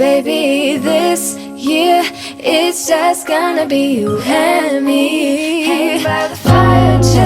baby, this year it's just gonna be you and me. Hanging by the fire, chill.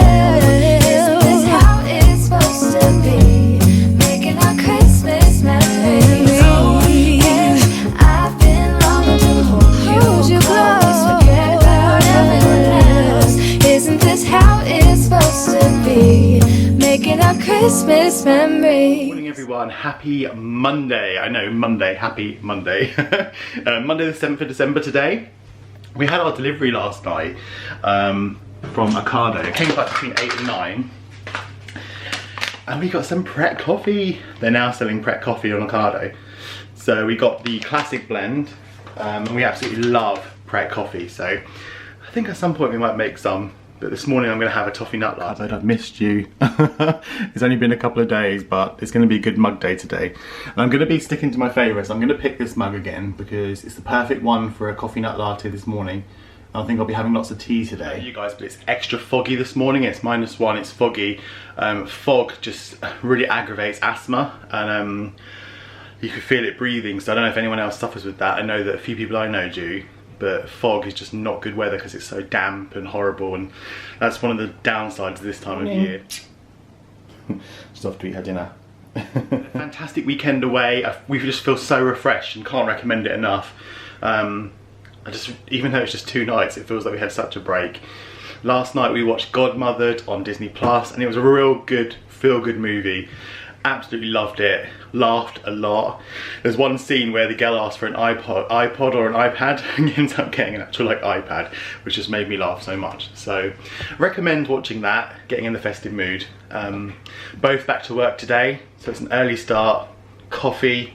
Isn't this how it's supposed to be? Making our Christmas memories. Oh, yeah, I've been longing to hold you close. Forget about everyone else. Isn't this how it's supposed to be? Making our Christmas memories. Morning everyone, happy Monday. I know, Monday, happy Monday. Monday the 7th of December today. We had our delivery last night from Ocado. It came back between 8 and 9. And we got some Pret coffee. They're now selling Pret coffee on Ocado. So we got the classic blend. And we absolutely love Pret coffee. So I think at some point we might make some. But this morning I'm going to have a toffee nut latte. I've missed you. It's only been a couple of days, but it's going to be a good mug day today. And I'm going to be sticking to my favourites. I'm going to pick this mug again because it's the perfect one for a coffee nut latte this morning. And I think I'll be having lots of tea today. You guys, but it's extra foggy this morning. It's -1, it's foggy. Fog just really aggravates asthma. And you can feel it breathing. So I don't know if anyone else suffers with that. I know that a few people I know do. But fog is just not good weather because it's so damp and horrible, and that's one of the downsides of this time of year. Just off to eat her dinner. Fantastic weekend away. We just feel so refreshed and can't recommend it enough. Even though it's just 2 nights, it feels like we had such a break. Last night we watched Godmothered on Disney Plus, and it was a real good, feel-good movie. Absolutely loved it, laughed a lot. There's one scene where the girl asks for an iPod or an iPad and ends up getting an actual iPad, which just made me laugh so much. So recommend watching that, getting in the festive mood. Both back to work today, so it's an early start, coffee,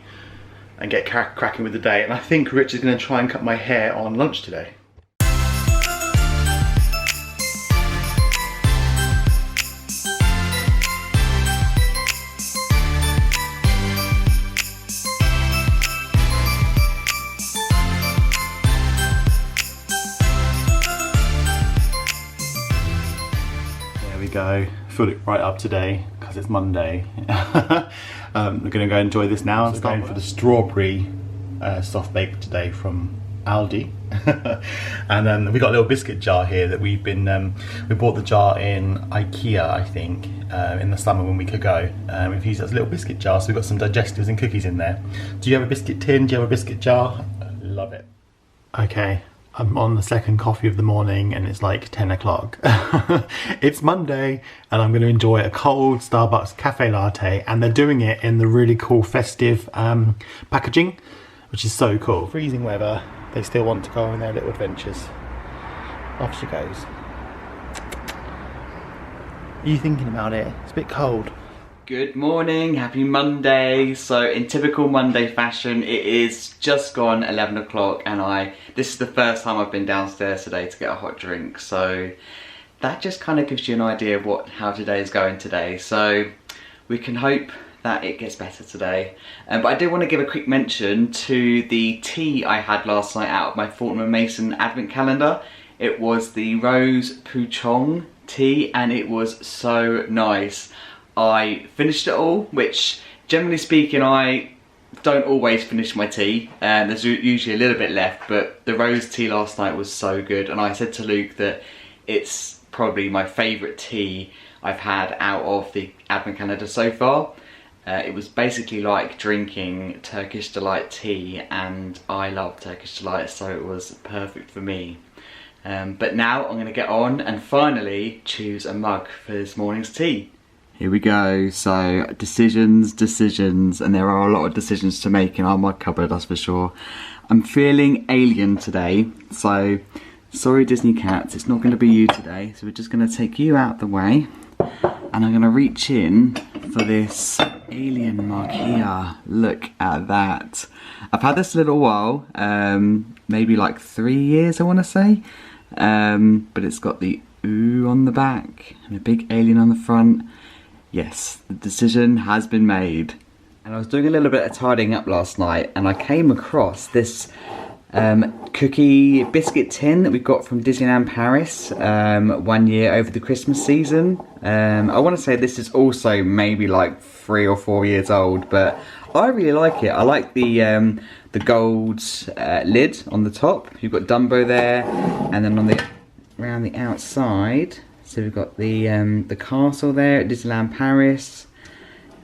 and get cracking with the day. And I think Rich is gonna try and cut my hair on lunch today. Go, filled it right up today because it's Monday. We're gonna go enjoy this now. I'm going for the strawberry soft baked today from Aldi. And then we got a little biscuit jar here that we bought the jar in IKEA, I think, in the summer when we could go. We've used it as a little biscuit jar, so we've got some digestives and cookies in there. Do you have a biscuit tin? Do you have a biscuit jar? Love it. Okay. I'm on the second coffee of the morning and it's like 10 o'clock. It's Monday and I'm going to enjoy a cold Starbucks cafe latte, and they're doing it in the really cool festive packaging, which is so cool. Freezing weather, they still want to go on their little adventures. Off she goes. Are you thinking about it? It's a bit cold. Good morning, happy Monday. So in typical Monday fashion, it is just gone 11 o'clock and this is the first time I've been downstairs today to get a hot drink. So that just kind of gives you an idea of how today is going today. So we can hope that it gets better today. But I did want to give a quick mention to the tea I had last night out of my Fortnum & Mason advent calendar. It was the Rose Pouchong tea and it was so nice. I finished it all, which generally speaking I don't always finish my tea, and there's usually a little bit left, but the rose tea last night was so good, and I said to Luke that it's probably my favourite tea I've had out of the Advent calendar so far. It was basically like drinking Turkish Delight tea, and I love Turkish Delight, so it was perfect for me. But now I'm going to get on and finally choose a mug for this morning's tea. Here we go. So decisions, and there are a lot of decisions to make in our mug cupboard, that's for sure. I'm feeling alien today, so sorry Disney cats, it's not going to be you today. So we're just going to take you out the way, and I'm going to reach in for this alien mug here. Look at that. I've had this a little while, maybe like 3 years I want to say, but it's got the ooh on the back and a big alien on the front. Yes, the decision has been made. And I was doing a little bit of tidying up last night and I came across this cookie biscuit tin that we got from Disneyland Paris 1 year over the Christmas season. I want to say this is also maybe like 3 or 4 years old, but I really like it. I like the the gold lid on the top. You've got Dumbo there, and then on around the outside, so we've got the castle there at Disneyland Paris.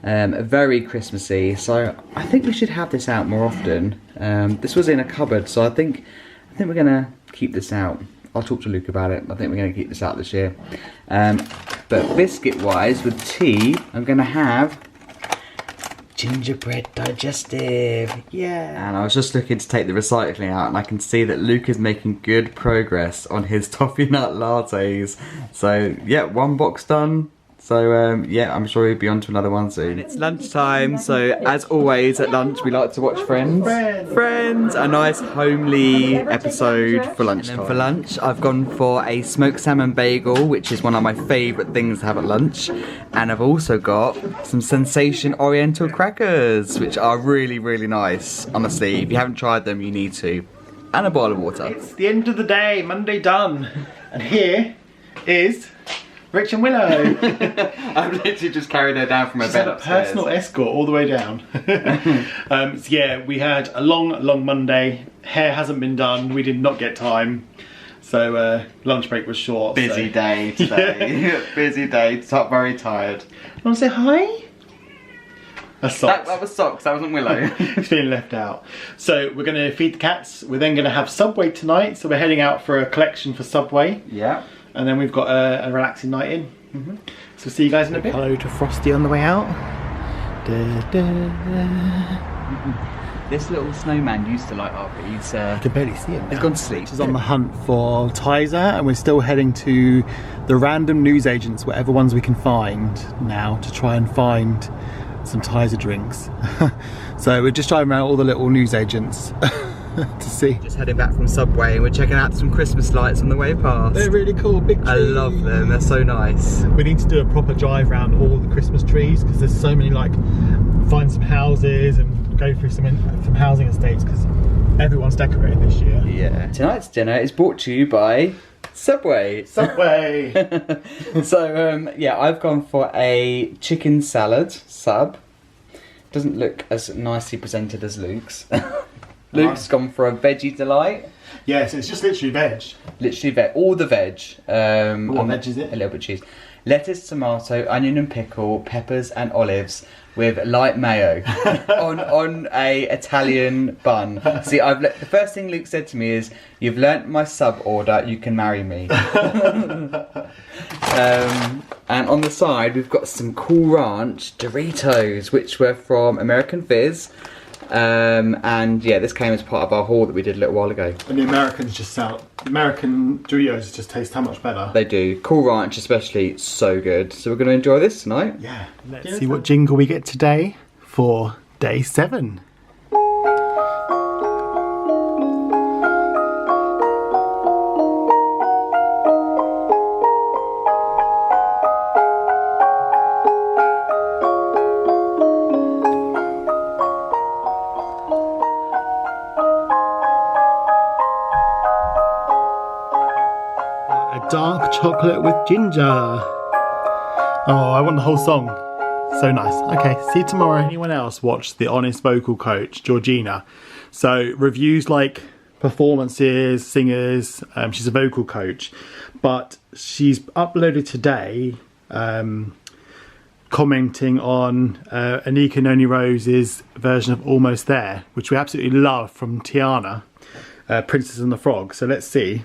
Very Christmassy, so I think we should have this out more often. This was in a cupboard, so I think we're gonna keep this out. I'll talk to Luke about it. I think we're gonna keep this out this year. But biscuit wise, with tea, I'm gonna have gingerbread digestive. Yeah. And I was just looking to take the recycling out, and I can see that Luke is making good progress on his toffee nut lattes. So yeah, one box done. So yeah, I'm sure he'll be on to another one soon. It's lunchtime, so as always at lunch we like to watch Friends. Friends! A nice homely episode for lunchtime. And then for lunch I've gone for a smoked salmon bagel, which is one of my favourite things to have at lunch. And I've also got some Sensation Oriental crackers, which are really, really nice. Honestly, if you haven't tried them, you need to. And a bottle of water. It's the end of the day, Monday done. And here is Rich and Willow. I've literally just carried her down from her bed upstairs. Personal escort all the way down. So yeah, we had a long Monday. Hair hasn't been done. We did not get time. So lunch break was short. Busy day today. Yeah. Busy day. Very tired. Want to say hi? That's socks. That was socks. That wasn't Willow. It's being left out. So we're going to feed the cats. We're then going to have Subway tonight. So we're heading out for a collection for Subway. Yeah. And then we've got a relaxing night in. So see you guys in a bit. Hello to Frosty on the way out. This little snowman used to light up, but he's I can barely see him. He's gone to sleep. He's on the hunt for Tizer, and we're still heading to the random newsagents, whatever ones we can find now, to try and find some Tizer drinks. So we're just driving around all the little newsagents to see. Just heading back from Subway, and we're checking out some Christmas lights on the way past. They're really cool, big trees. I love them, they're so nice. We need to do a proper drive around all the Christmas trees, because there's so many, like, find some houses and go through some housing estates, because everyone's decorated this year. Yeah. Tonight's dinner is brought to you by Subway. Subway! So, yeah, I've gone for a chicken salad sub. Doesn't look as nicely presented as Luke's. Luke's gone for a veggie delight. Yes, it's just literally veg. Literally veg, all the veg. What veg is it? A little bit of cheese. Lettuce, tomato, onion and pickle, peppers and olives with light mayo on a Italian bun. See, the first thing Luke said to me is, "You've learnt my sub order, you can marry me." And on the side we've got some Cool Ranch Doritos, which were from American Fizz. And yeah, this came as part of our haul that we did a little while ago. And the American Doritos just taste how much better. They do. Cool Ranch especially, so good. So we're going to enjoy this tonight. Yeah. Let's see what jingle we get today for day 7. Dark chocolate with ginger. Oh, I want the whole song. So nice. Okay, see you tomorrow. Anyone else watch The Honest Vocal Coach, Georgina? So reviews like performances, singers. She's a vocal coach, but she's uploaded today commenting on Anika Noni Rose's version of Almost There, which we absolutely love, from Tiana, Princess and the Frog. So let's see.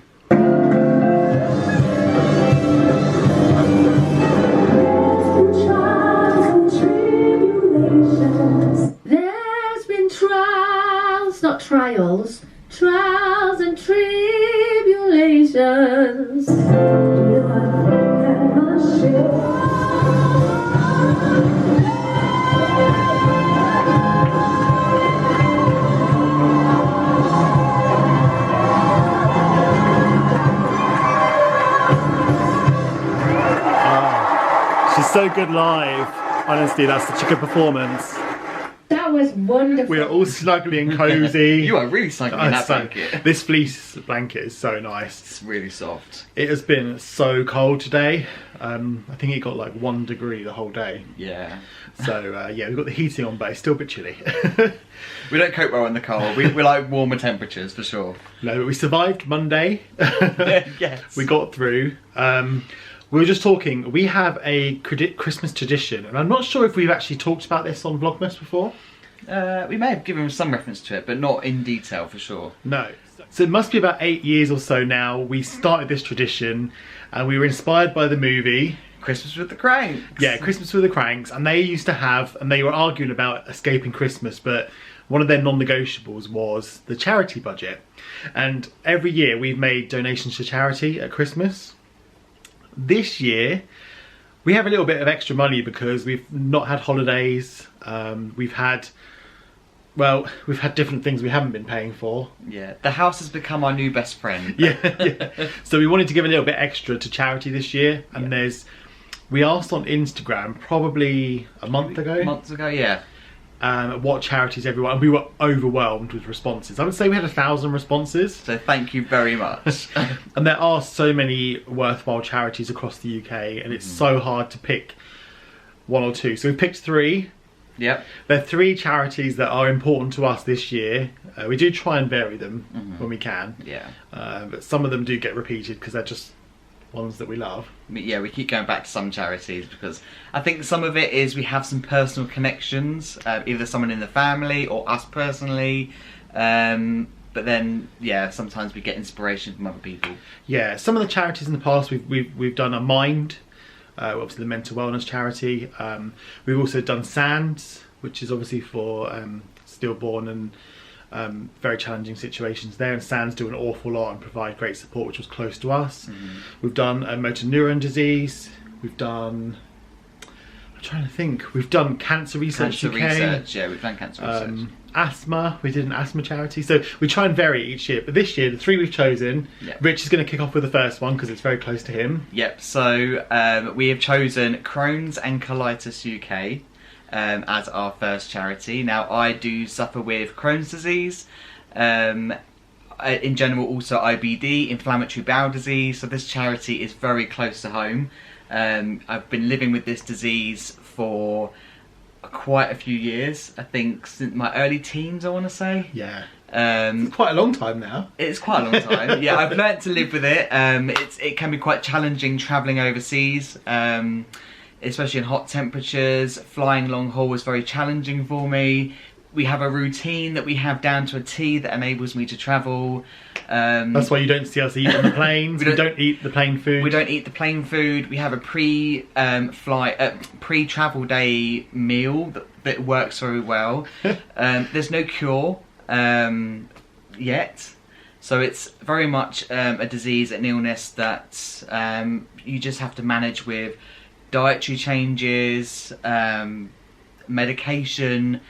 Trials, trials and tribulations. She's so good live. Honestly, that's such a good performance. That was most wonderful. We are all snuggly and cozy. You are really snug in that blanket. This fleece blanket is so nice. It's really soft. It has been so cold today. I think it got like 1 degree the whole day. Yeah. So yeah, we've got the heating on, but it's still a bit chilly. We don't cope well in the cold. We like warmer temperatures for sure. No, but we survived Monday. Yes. We got through. We were just talking. We have a Christmas tradition, and I'm not sure if we've actually talked about this on Vlogmas before. We may have given some reference to it, but not in detail for sure. No. So it must be about 8 years or so now. We started this tradition, and we were inspired by the movie Christmas with the Cranks. Yeah, Christmas with the Cranks, and they used to have, and they were arguing about escaping Christmas, but one of their non-negotiables was the charity budget. And every year we've made donations to charity at Christmas. This year we have a little bit of extra money because we've not had holidays. We've had different things we haven't been paying for. Yeah, the house has become our new best friend. yeah. So we wanted to give a little bit extra to charity this year, and we asked on Instagram probably a month ago. Months ago, yeah. What charities everyone, and we were overwhelmed with responses. I would say we had 1,000 responses. So thank you very much. And there are so many worthwhile charities across the UK, and it's so hard to pick one or two. So we've picked 3. Yep. There are 3 charities that are important to us this year. We do try and vary them when we can. Yeah. But some of them do get repeated because they're just ones that we love. Yeah, we keep going back to some charities because I think some of it is we have some personal connections, either someone in the family or us personally. But then, yeah, sometimes we get inspiration from other people. Yeah, some of the charities in the past we've done a Mind. Obviously the mental wellness charity. We've also done SANDS, which is obviously for stillborn and very challenging situations there, and SANDS do an awful lot and provide great support, which was close to us. We've done motor neuron disease. We've done, I'm trying to think, we've done Cancer Research UK. Yeah, we've done Cancer Research. Asthma, we did an asthma charity. So we try and vary each year, but this year the 3 we've chosen, Rich is going to kick off with the first one because it's very close to him. Yep, so we have chosen Crohn's and Colitis UK as our first charity. Now, I do suffer with Crohn's disease, in general also IBD, inflammatory bowel disease, so this charity is very close to home. I've been living with this disease for quite a few years, I think since my early teens, I want to say. Yeah. It's quite a long time now. It's quite a long time. Yeah, I've learnt to live with it. It can be quite challenging travelling overseas, especially in hot temperatures. Flying long haul was very challenging for me. We have a routine that we have down to a T that enables me to travel. That's why you don't see us eat on the planes. we don't eat the plane food. We don't eat the plane food. We have a pre-travel day meal that works very well. There's no cure yet. So it's very much a disease, an illness that you just have to manage with dietary changes, medication,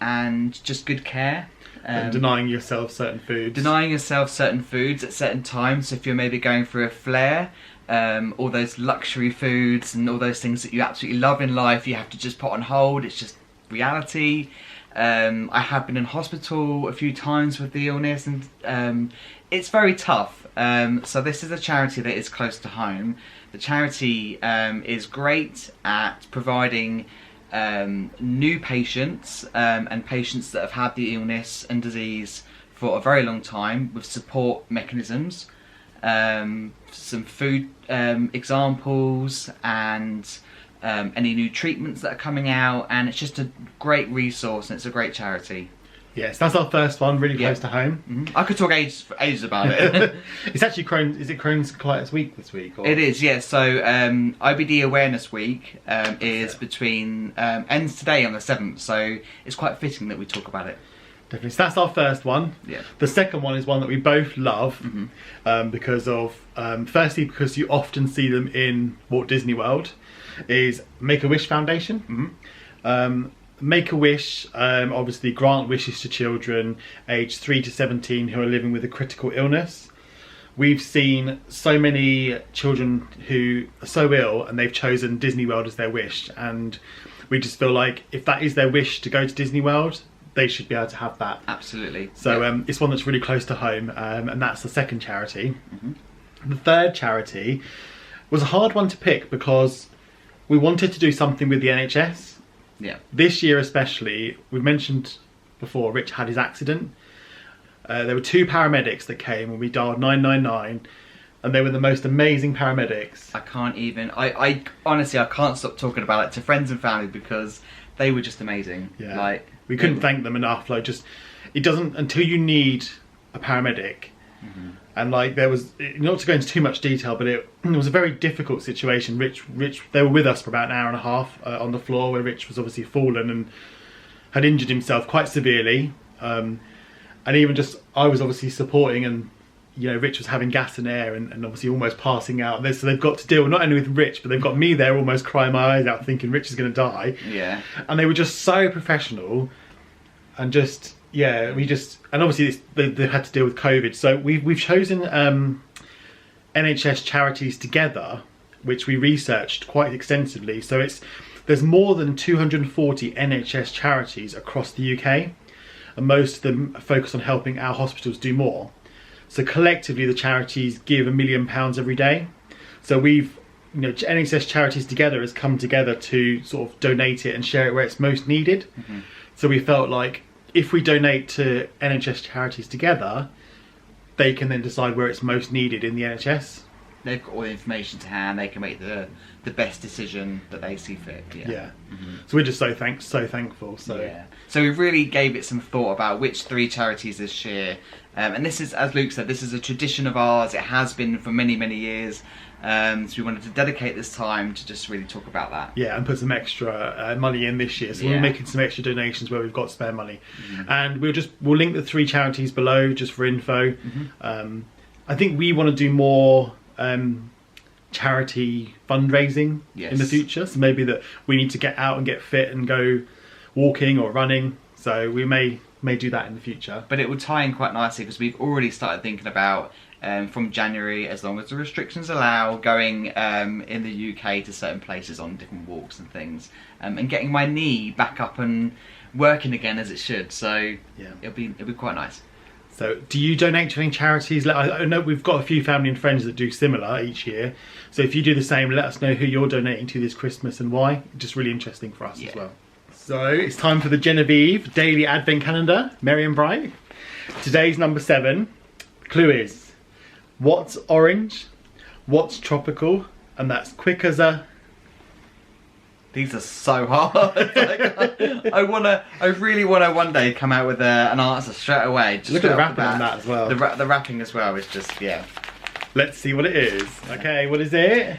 and just good care. And denying yourself certain foods. Denying yourself certain foods at certain times. So if you're maybe going through a flare, all those luxury foods and all those things that you absolutely love in life, you have to just put on hold. It's just reality. I have been in hospital a few times with the illness, and it's very tough. So this is a charity that is close to home. The charity is great at providing new patients and patients that have had the illness and disease for a very long time with support mechanisms, some food examples, and any new treatments that are coming out, and it's just a great resource and it's a great charity. Yes, that's our first one, really close to home. I could talk ages about it. It's actually Crohn's Colitis Week this week? Or? It is, yes. So IBD Awareness Week is between ends today on the 7th, so it's quite fitting that we talk about it. Definitely. So that's our first one. Yeah. The second one is one that we both love because of, firstly, because you often see them in Walt Disney World, is Make-A-Wish Foundation. Make-A-Wish obviously grant wishes to children aged 3 to 17 who are living with a critical illness. We've seen so many children who are so ill and they've chosen Disney World as their wish, and we just feel like if that is their wish to go to Disney World, they should be able to have that. Absolutely. So it's one that's really close to home, and that's the second charity. The third charity was a hard one to pick because we wanted to do something with the NHS. Yeah. This year especially, we've mentioned before, Rich had his accident. There were 2 paramedics that came and we dialed 999, and they were the most amazing paramedics. I can't even, I honestly, I can't stop talking about it to friends and family because they were just amazing. Yeah. Like, we couldn't thank them enough. Like, just, it doesn't, until you need a paramedic. And like, there was, not to go into too much detail, but it was a very difficult situation. Rich, they were with us for about an hour and a half on the floor, where Rich was obviously fallen and had injured himself quite severely. And even just, I was obviously supporting, and you know, Rich was having gas and air and obviously almost passing out. So they've got to deal not only with Rich, but they've got me there almost crying my eyes out thinking Rich is going to die. Yeah. And they were just so professional, and just, yeah, we just, and obviously they had to deal with COVID. So we've chosen NHS charities together, which we researched quite extensively. So there's more than 240 NHS charities across the UK, and most of them focus on helping our hospitals do more. So collectively, the charities give £1 million every day. So we've, you know, NHS Charities Together has come together to sort of donate it and share it where it's most needed. So we felt like if we donate to NHS Charities Together, they can then decide where it's most needed in the NHS. They've got all the information to hand. They can make the best decision that they see fit. Yeah. So we're just so thankful. So So we really gave it some thought about which 3 charities this year. And this is, as Luke said, this is a tradition of ours. It has been for many, many years. So we wanted to dedicate this time to just really talk about that. Yeah, and put some extra money in this year. So we're making some extra donations where we've got spare money. And we'll link the 3 charities below just for info. I think we want to do more charity fundraising in the future. So maybe that we need to get out and get fit and go walking or running. So we may do that in the future. But it will tie in quite nicely because we've already started thinking about from January, as long as the restrictions allow, going in the UK to certain places on different walks and things, and getting my knee back up and working again as it should. So it'll be quite nice. So do you donate to any charities? I know we've got a few family and friends that do similar each year. So if you do the same, let us know who you're donating to this Christmas and why. Just really interesting for us as well. So it's time for the Genevieve Daily Advent Calendar, Merry and Bright. Today's number 7. Clue is, what's orange, what's tropical, and that's quick as a... These are so hard. I really want to one day come out with an answer straight away. Just look at the wrapping on that as well. The wrapping as well is just, yeah. Let's see what it is. Okay, what is it?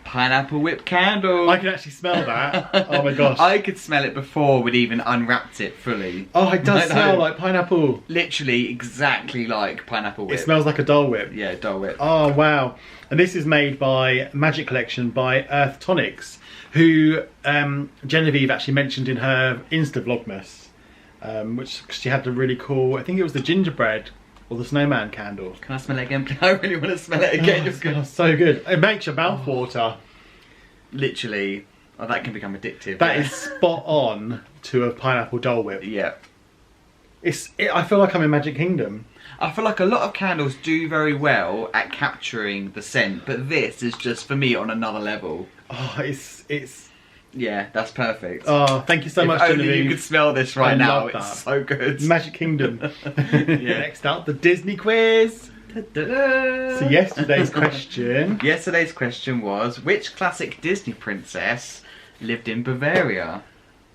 Pineapple whipped candle. I can actually smell that. Oh my gosh. I could smell it before we'd even unwrapped it fully. Oh, it does smell like pineapple. Literally exactly like pineapple whip. It smells like a Dole Whip. Yeah, Dole Whip. Oh wow. And this is made by Magic Collection by Earth Tonics, who Genevieve actually mentioned in her Insta Vlogmas, which she had the really cool, I think it was the gingerbread or the snowman candle. Can I smell it again? I really want to smell it again. Oh, it's so good. It makes your mouth water. Literally. Oh, that can become addictive. That is spot on to a pineapple Dole Whip. Yeah. I feel like I'm in Magic Kingdom. I feel like a lot of candles do very well at capturing the scent, but this is just, for me, on another level. Oh, it's... Yeah, that's perfect. Oh, thank you so much, Genevieve. Only you could smell this right now. It's so good. Magic Kingdom. Next up, the Disney quiz. So yesterday's question. Yesterday's question was, which classic Disney princess lived in Bavaria?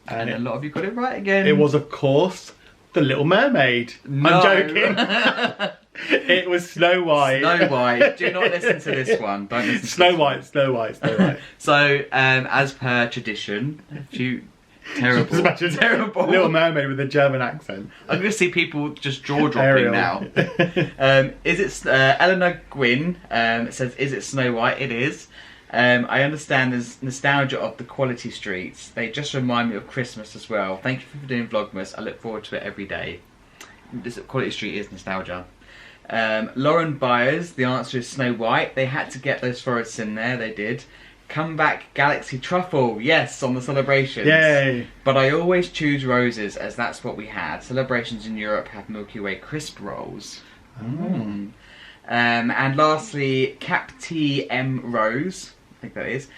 And a lot of you got it right again. It was, of course, the Little Mermaid. No. I'm joking. It was Snow White. Snow White. Do not listen to this one. Don't listen to Snow White. So, as per tradition, a few terrible. Little Mermaid with a German accent. I'm going to see people just jaw dropping now. Is it Eleanor Gwynn? It says, is it Snow White? It is. I understand there's nostalgia of the quality streets. They just remind me of Christmas as well. Thank you for doing Vlogmas. I look forward to it every day. This quality street is nostalgia. Lauren Byers, the answer is Snow White. They had to get those forests in there, they did. Come back, Galaxy Truffle. Yes, on the celebrations. Yay! But I always choose roses as that's what we had. Celebrations in Europe have Milky Way crisp rolls. Oh. And lastly, Cap T M Rose. I think that is.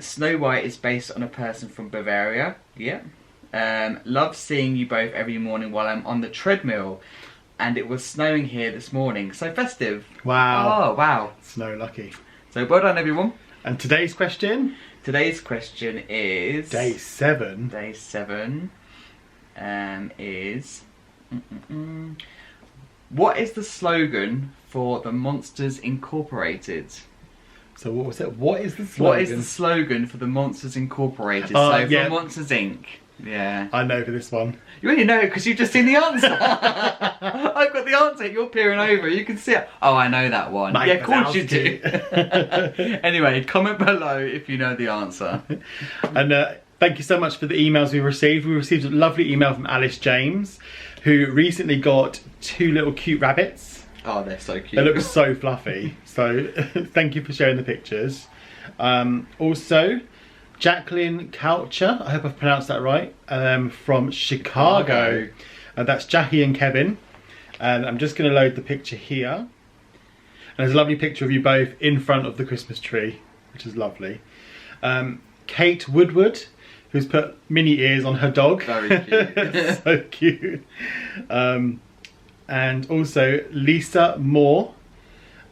Snow White is based on a person from Bavaria. Yeah. Love seeing you both every morning while I'm on the treadmill. And it was snowing here this morning. So festive. Wow. Oh, wow. Snow lucky. So well done, everyone. And today's question? Today's question is... Day 7. Day 7 is... What is the slogan for the Monsters Incorporated? So what was it? What is the slogan? What is the slogan for the Monsters Incorporated? Yeah. For Monsters Inc. Yeah. I know for this one. You already know it because you've just seen the answer. I've got the answer. You're peering over. You can see it. Oh, I know that one. Mate, yeah, of course you do. Anyway, comment below if you know the answer. And thank you so much for the emails we received. We received a lovely email from Alice James, who recently got 2 little cute rabbits. Oh, they're so cute. They look so fluffy. So thank you for sharing the pictures. Also, Jacqueline Coucher, I hope I've pronounced that right, from Chicago. That's Jackie and Kevin. And I'm just going to load the picture here. And there's a lovely picture of you both in front of the Christmas tree, which is lovely. Kate Woodward, who's put mini ears on her dog. Very cute. So cute. And also Lisa Moore,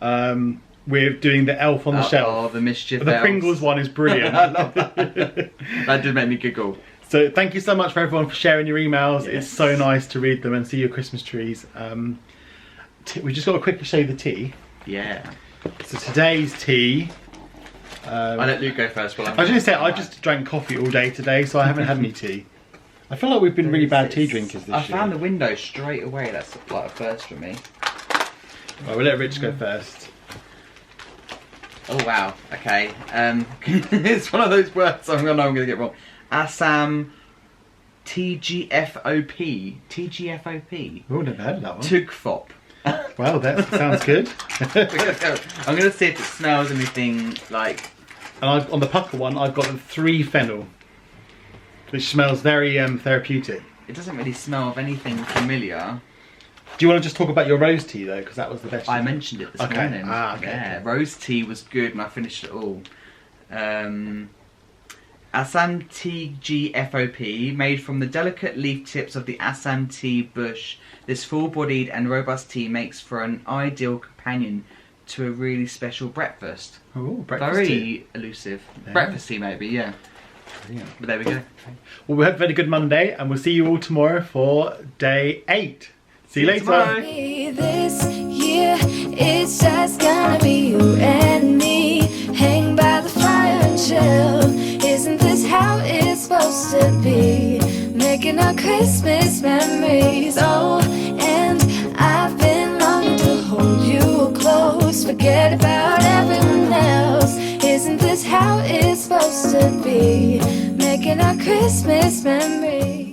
with doing the elf on the shelf. Oh, the mischief The elves. Pringles one is brilliant. I love that. That did make me giggle. So thank you so much for everyone for sharing your emails. Yes. It's so nice to read them and see your Christmas trees. We just got to quickly show you the tea. Yeah. So today's tea. I'll let Luke go first. I was going to say, I just drank coffee all day today, so I haven't had any tea. I feel like we've been really bad tea drinkers this year. I found the window straight away. That's like a first for me. Well, we'll let Rich go first. Oh wow. Okay. It's one of those words I'm gonna get wrong. Assam TGFOP. TGFOP. Oh, never heard of that one. Tugfop. Well, that sounds good. I'm gonna see if it smells anything like. And on the pucker one, I've got the 3 fennel, which smells very therapeutic. It doesn't really smell of anything familiar. Do you want to just talk about your rose tea though, because that was the best? I mentioned it this morning. Okay. Yeah, rose tea was good, and I finished it all. Assam TGFOP, made from the delicate leaf tips of the Assam tea bush. This full-bodied and robust tea makes for an ideal companion to a really special breakfast. Oh, breakfast Very tea. elusive. Yeah. Breakfast tea, maybe, yeah. Brilliant. But there we go. Well, we hope you've had a good Monday, and we'll see you all tomorrow for day 8. See you later. Tomorrow. This year, it's just gonna be you and me. Hang by the fire and chill. Isn't this how it's supposed to be? Making our Christmas memories. Oh, and I've been longing to hold you close. Forget about everyone else. Isn't this how it's supposed to be? Making our Christmas memories.